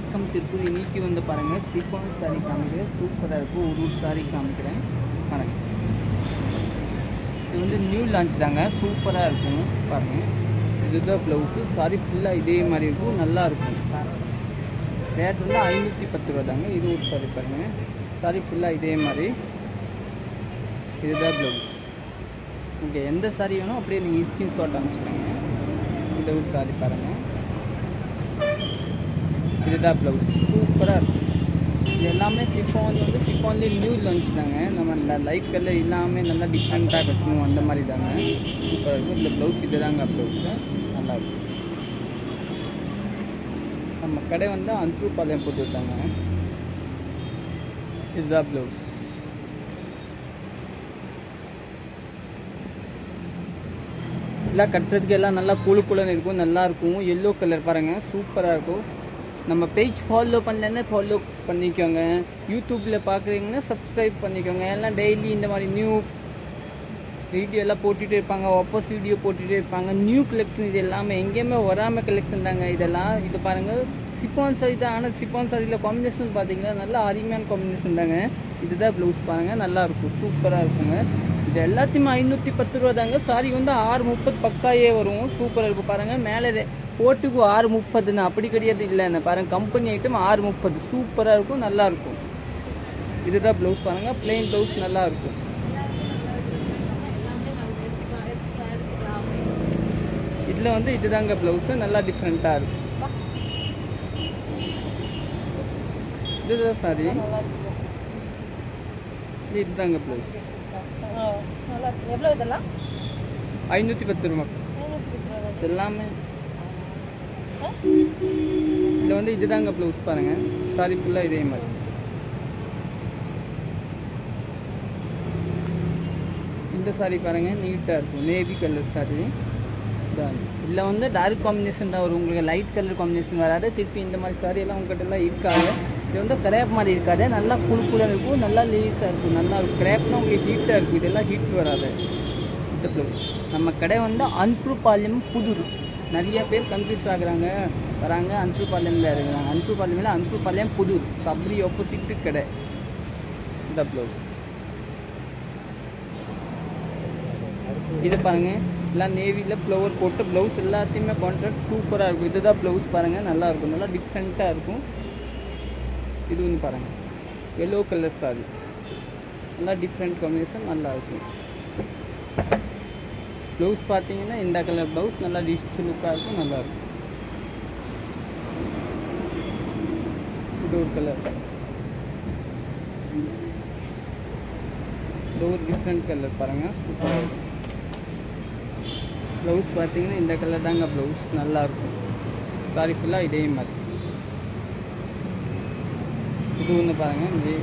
வணக்கம் திருப்பூர். இன்னைக்கு வந்து பாருங்கள் சிஃபான் சாரீ காமிக்கிறேன். சூப்பராக இருக்கும். ஒரு சாரீ காமிக்கிறேன் பாருங்கள். இது வந்து நியூ லான்ச் தாங்க. சூப்பராக இருக்கும் பாருங்கள். இதுதான் ப்ளவுஸு. சாரி ஃபுல்லாக இதே மாதிரி இருக்கும். நல்லாயிருக்கும். ரேட் வந்து 510 ரூபா தாங்க. இது ஒரு சாரி பாருங்கள். சாரி ஃபுல்லாக இதே மாதிரி. இதுதான் ப்ளவுஸ். ஓகே, எந்த சாரி வேணும் அப்படியே நீங்கள் ஸ்க்ரீன்ஷாட் அனுப்பிச்சிடுங்க. இதை ஒரு சாரி பாருங்கள். இதுதான் ப்ளவுஸ். சூப்பராக இருக்கும். இது எல்லாமே சிஃபான் வந்து சிஃபான்லேயே நியூ லான்ச் தாங்க. நம்ம இந்த லைட் கலர் எல்லாமே நல்லா டிஃப்ரெண்ட்டாக கட்டணும் அந்த மாதிரி தாங்க. சூப்பராக இருக்கும். இந்த ப்ளவுஸ் இது தாங்க ப்ளவுஸு. நல்லாயிருக்கும். நம்ம கடை வந்து அந்தூர்பாளையம் போட்டு விட்டாங்க. இதுதான் ப்ளவுஸ். எல்லாம் கட்டுறதுக்கு எல்லாம் நல்லா குழுன்னு இருக்கும். நல்லாயிருக்கும். எல்லோ கலர் பாருங்கள். சூப்பராக இருக்கும். நம்ம பேஜ் ஃபாலோ பண்ணலன்னா ஃபாலோ பண்ணிக்கோங்க. யூடியூப்பில் பார்க்குறீங்கன்னா சப்ஸ்கிரைப் பண்ணிக்கோங்க. எல்லாம் டெய்லி இந்த மாதிரி நியூ வீடியோ எல்லாம் போட்டுகிட்டே இருப்பாங்க. வாபஸ் வீடியோ போட்டுகிட்டே இருப்பாங்க. நியூ கலெக்ஷன் இது எல்லாமே எங்கேயுமே வராமல் கலெக்ஷன் தாங்க இதெல்லாம். இது பாருங்கள், சிஃபான் சாரி தான். ஆனால் சிஃபான் சாரியில் காம்பினேஷன் பார்த்தீங்கன்னா நல்லா அருமையான காம்பினேஷன் தாங்க. இதுதான் ப்ளவுஸ் பாருங்கள். நல்லாயிருக்கும். சூப்பராக இருக்குங்க. இது எல்லாத்தையுமே 510 ரூபா தாங்க. சாரி வந்து 630 பக்காயே வரும். சூப்பராக இருக்கும் பாருங்கள். மேலே போட்டுக்கு 630 அப்படி கிடையாது இல்லைன்னு பாருங்கள். Company item 630. சூப்பராக இருக்கும். நல்லாயிருக்கும். இதுதான் ப்ளவுஸ் பாருங்கள். பிளெயின் ப்ளவுஸ் நல்லாயிருக்கும். இதில் வந்து இதுதாங்க ப்ளவுஸு. நல்லா டிஃப்ரெண்ட்டாக இருக்கும். இதுதான் சாரி. இதுதாங்க ப்ளவுஸ். எவ்வளோ இதெல்லாம்? 510 ரூபா. எல்லாமே இதில் வந்து இதுதாங்க ப்ளவுஸ் பாருங்கள். சாரி ஃபுல்லாக இதே மாதிரி. இந்த சாரி பாருங்கள். நீட்டாக இருக்கும். நேவி கலர் சாரி தான். இதில் வந்து டார்க் காம்பினேஷன் தான் வரும். உங்களுக்கு லைட் கலர் காம்பினேஷன் வராது. திருப்பி இந்த மாதிரி சாரி எல்லாம் உங்கள்கிட்ட எல்லாம் இருக்காது. இது வந்து கிரேப் மாதிரி இருக்காது. நல்லா குழுக்குடன் இருக்கும். நல்லா லேஸாக இருக்கும். நல்லா இருக்கும். கிரேப்னா உங்களுக்கு ஹீட்டாக இருக்கும். இதெல்லாம் ஹீட் வராது. இந்த ப்ளவுஸ். நம்ம கடை வந்து அந்தூர்பாளையம் புதூர். நிறைய பேர் கன்ஃபியூஸ் ஆகுறாங்க. வராங்க அந்தூர்பாளையமில் இருக்கிறாங்க. அந்தூர்பாளையம் புதூர் சப்ரி ஆப்போசிட்டு கடை. இந்த ப்ளவுஸ். இது பாருங்கள். எல்லாம் நேவியில் ஃப்ளவர் போட்டு ப்ளவுஸ் எல்லாத்தையுமே கான்ட்ராக்ட் சூப்பராக இருக்கும். இதுதான் ப்ளவுஸ் பாருங்கள். நல்லாயிருக்கும். நல்லா டிஃப்ரெண்ட்டாக இருக்கும். இது வந்து பாருங்கள். Yellow colour sorry. நல்லா டிஃப்ரெண்ட் காம்பினேஷன். நல்லாயிருக்கும். ப்ளவுஸ் பார்த்தீங்கன்னா இந்த கலர் ப்ளவுஸ் நல்லா ரிச் லுக்காக இருக்கும். நல்லாயிருக்கும். இது ஒரு கலர். இது ஒரு டிஃப்ரெண்ட் கலர் பாருங்கள். சூப்பராக இருக்கும். ப்ளவுஸ் பார்த்தீங்கன்னா இந்த கலர் தாங்க ப்ளவுஸ். நல்லாயிருக்கும். சாரி ஃபுல்லாக இதே மாதிரி. இது ஒன்று பாருங்கள். இதே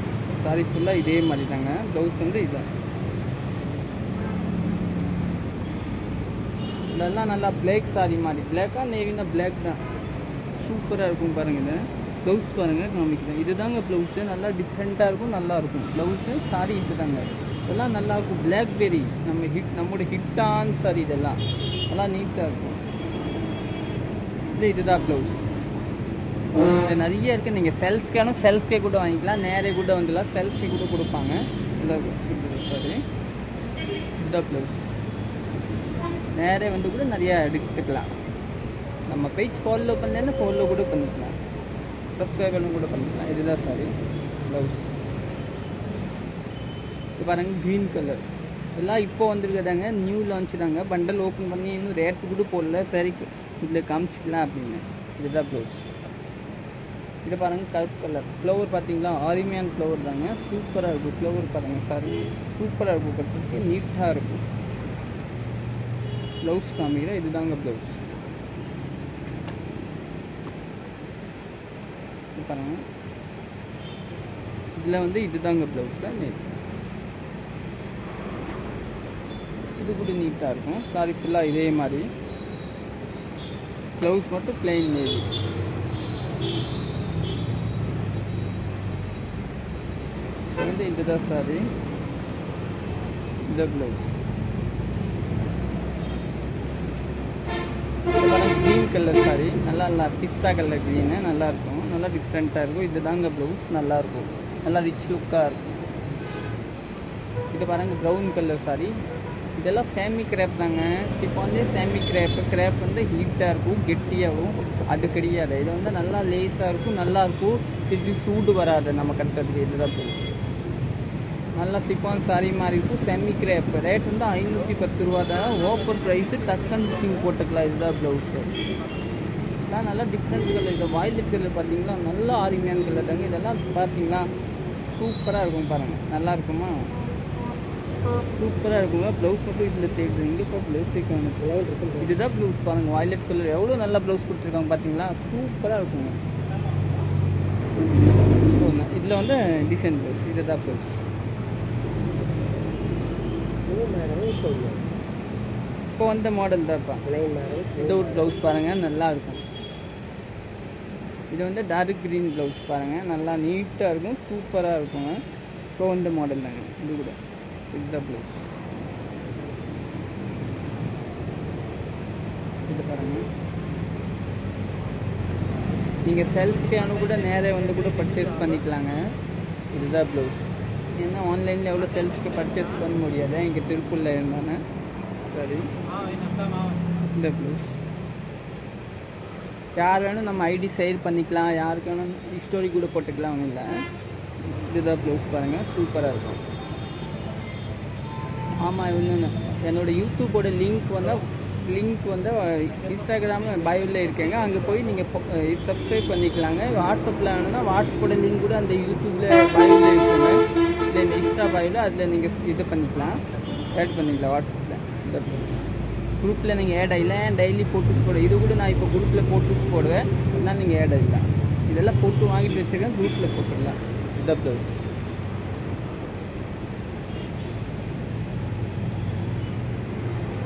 சாரி ஃபுல்லாக இதே மாதிரி தாங்க. ப்ளவுஸ் வந்து இதுதான். இதெல்லாம் நல்லா பிளாக் சாரி மாதிரி. பிளாக்காக நேவினா பிளாக் தான். சூப்பராக இருக்கும் பாருங்கள். இது ப்ளவுஸ் பாருங்கள். காமிக்கிறேன். இது தாங்க ப்ளவுஸு. நல்லா டிஃப்ரெண்ட்டாக இருக்கும். நல்லாயிருக்கும். ப்ளவுஸு சாரி இது தாங்க. இதெல்லாம் நல்லாயிருக்கும். பிளாக்பெரி நம்மளோட ஹிட்டான சாரி. இதெல்லாம் நல்லா நீட்டாக இருக்கும். இதுதான் ப்ளவுஸ். இது நிறைய இருக்குது. நீங்கள் செல்ஸ்க்கேனும் செல்ஸ்க்கே கூட வாங்கிக்கலாம். நேரே கூட வந்துடலாம். செல்ஸ்க்கே கூட கொடுப்பாங்க. இதான் சாரி. இதுதான் ப்ளவுஸ். நேரே வந்து கூட நிறையா எடுத்துக்கலாம். நம்ம பேஜ் ஃபாலோ பண்ணலன்னா ஃபாலோ கூட பண்ணிக்கலாம். சப்ஸ்கிரைப் பண்ண கூட பண்ணிக்கலாம். இதுதான் சாரி ப்ளவுஸ். இது பாருங்கள். Green colour. இதெல்லாம் இப்போ வந்துருக்குதாங்க. நியூ லான்ச் தாங்க. பண்டல் ஓப்பன் பண்ணி இன்னும் ரேட்டு கூட போடல. சரி இதில் காமிச்சிக்கலாம் அப்படின்னு. இதுதான் ப்ளவுஸ். இது பாருங்கள். கருப்பு கலர் ஃப்ளவர் பார்த்தீங்களா? அருமையான ஃப்ளவர் தாங்க. சூப்பராக இருக்கும். ஃப்ளவர் பாருங்கள். சாரி சூப்பராக இருக்கும். கட்டுறதுக்கு நீட்டாக இருக்கும். ப்ளவுஸ் காமிக்கிறேன். இது தாங்க ப்ளவுஸ். இது பாருங்கள். இதில் வந்து இது தாங்க ப்ளவுஸு. இது கூட நீட்டாக இருக்கும். சாரி ஃபுல்லாக இதே மாதிரி. ப்ளவுஸ் மட்டும் பிளெயின் நேவி. வந்து இதுதான் சாரி. இந்த ப்ளவுஸ். ग्रीन कलर सारी நல்லா பிஸ்தா கலர் green நல்லா இருக்கும் நல்லா டிஃப்ரெண்ட்டாக இருக்கும். இது தாங்க ப்ளவுஸ், நல்லாயிருக்கும், நல்லா ரிச் லுக்காக இருக்கும். இது பாருங்கள் ப்ரௌன் கலர் சாரி. இதெல்லாம் சேமி கிரேப் தாங்க. சிப்பான்லேயே சேமி கிரேப் வந்து ஹீட்டாக இருக்கும், கெட்டியாகும். அது கிடையாது. இது வந்து நல்லா லேஸாக இருக்கும், நல்லாயிருக்கும். திருப்பி சூடு வராது நம்ம கட்டுறதுக்கு. இதுதான் ப்ளவுஸ். நல்லா சிப்பான் சாரி மாதிரி இருக்கும். செமி கிரேப் ரேட் வந்து 510 ரூபா தான். ஓப்பர் ப்ரைஸு, டக்குன்னு புக்கிங் போட்டுக்கலாம். இதுதான் ப்ளவுஸு. இதெல்லாம் நல்லா டிஃப்ரெண்ட் கலர். இது வாயிலட் கலர் பார்த்தீங்களா, நல்லா ஆரிமையான கலர் தாங்க. இதெல்லாம் பார்த்தீங்களா சூப்பராக இருக்கும் பாருங்கள். நல்லா இருக்குமா, சூப்பராக இருக்குங்க. ப்ளவுஸ் மட்டும் இதில் தேடுது. இங்கே இப்போ ப்ளவுஸே காணும். இதுதான் ப்ளவுஸ் பாருங்கள். வாயிலட் கலர் எவ்வளோ நல்லா ப்ளவுஸ் கொடுத்துருக்காங்க பார்த்தீங்களா, சூப்பராக இருக்குங்க. இதில் வந்து டிசைன் ப்ளவுஸ். இதுதான் ப்ளவுஸ். இப்போ வந்த மாடல் தான்ப்பா. இது ஒரு ப்ளவுஸ் பாருங்கள், நல்லா இருக்கும். இது வந்து டார்க் க்ரீன் ப்ளவுஸ் பாருங்கள், நல்லா நீட்டாக இருக்கும், சூப்பராக இருக்குங்க. இப்போ வந்த மாடல் தாங்க இது கூட. இதுதான் ப்ளவுஸ். இது பாருங்கள். நீங்கள் செல்ஸ்க்கான கூட நேராக வந்து கூட பர்ச்சேஸ் பண்ணிக்கலாங்க. இதுதான் ப்ளவுஸ். ஏன்னா ஆன்லைனில் எவ்வளோ சேல்ஸ்க்கு பர்ச்சேஸ் பண்ண முடியாது. இங்கே திருப்பூரில் இருந்தானே. சரி, இந்த ப்ளவுஸ் யார் வேணும் நம்ம ஐடி ஷேர் பண்ணிக்கலாம், யாருக்கு வேணும் ஸ்டோரி கூட போட்டுக்கலாம், ஒன்றும் இல்லை. இதுதான் ப்ளவுஸ் பாருங்கள், சூப்பராக இருக்கும். ஆமாம், இன்னொன்று என்னோடய யூடியூப்போட லிங்க் வந்து இன்ஸ்டாகிராமில் பயோவில் இருக்கேங்க. அங்கே போய் நீங்கள் சப்ஸ்கிரைப் பண்ணிக்கலாங்க. வாட்ஸ்அப்பில் வேணும்னா வாட்ஸ்அப்போட லிங்க் கூட அந்த யூடியூப்பில் பயோவில் இருக்குங்க. இல்லை இந்த இன்ஸ்டா பயோவில் அதில் நீங்கள் இது பண்ணிக்கலாம், ஆட் பண்ணிக்கலாம் வாட்ஸ்அப்பில். இந்த குரூப்பில் நீங்கள் ஆட் ஆகிடலாம். டெய்லி ஃபோட்டோஸ் போட இது கூட நான் இப்போ குரூப்பில் ஃபோட்டோஸ் போடுவேன். அதனால் நீங்கள் ஆட் ஆகிடலாம். இதெல்லாம் போட்டு வாங்கிட்டு வச்சுருக்கேன், குரூப்பில் போட்டுடலாம். இந்த ப்ளவுஸ்.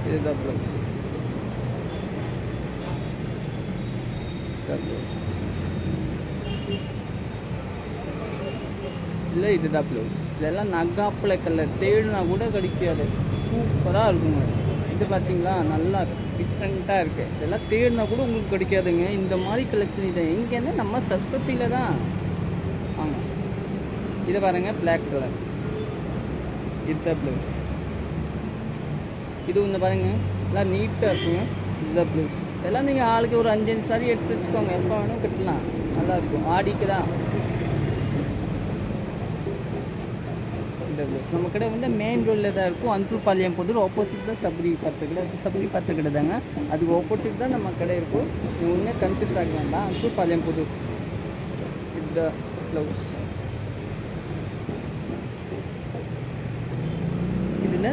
இதுதான் ப்ளவுஸ். இல்லை இதுதான் ப்ளவுஸ். இதெல்லாம் நகாப்பில் கலர் தேடுனா கூட கிடைக்காது, சூப்பராக இருக்குங்க. இது பார்த்தீங்களா, நல்லா டிஃப்ரெண்ட்டாக இருக்குது. இதெல்லாம் தேடினா கூட உங்களுக்கு கிடைக்காதுங்க. இந்த மாதிரி கலெக்ஷன் இதை எங்கேன்னா நம்ம சரஸ்வதியில் தான். வாங்க, இதை பாருங்கள், பிளாக் கலர். இதுதான் ப்ளவுஸ். இது ஒன்று பாருங்கள், எல்லாம் நீட்டாக இருக்குங்க. இதுதான் ப்ளவுஸ். இதெல்லாம் நீங்கள் ஆளுக்கு ஒரு 5 சாரி எடுத்து வச்சுக்கோங்க, எப்போ வேணும் கட்டலாம், நல்லாயிருக்கும். ஆடிக்கு தான் இந்த ப்ளவுஸ். நம்ம கடை வந்து மெயின் ரோடில் தான் இருக்கும். அன்புபாளையம் புதூர் ஆப்போசிட் தான் சபரி 10 கடை. சபரி 10 கடை தாங்க, அதுக்கு ஆப்போசிட் தான் நம்ம கடை இருக்கும். நீங்கள் ஒன்றே கன்ஃபியூஸ் ஆக வேண்டாம். அன்புபாளையம் புதூர். இந்த ப்ளவுஸ் இதில்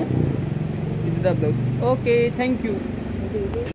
இதுதான் ப்ளவுஸ். Okay, thank you.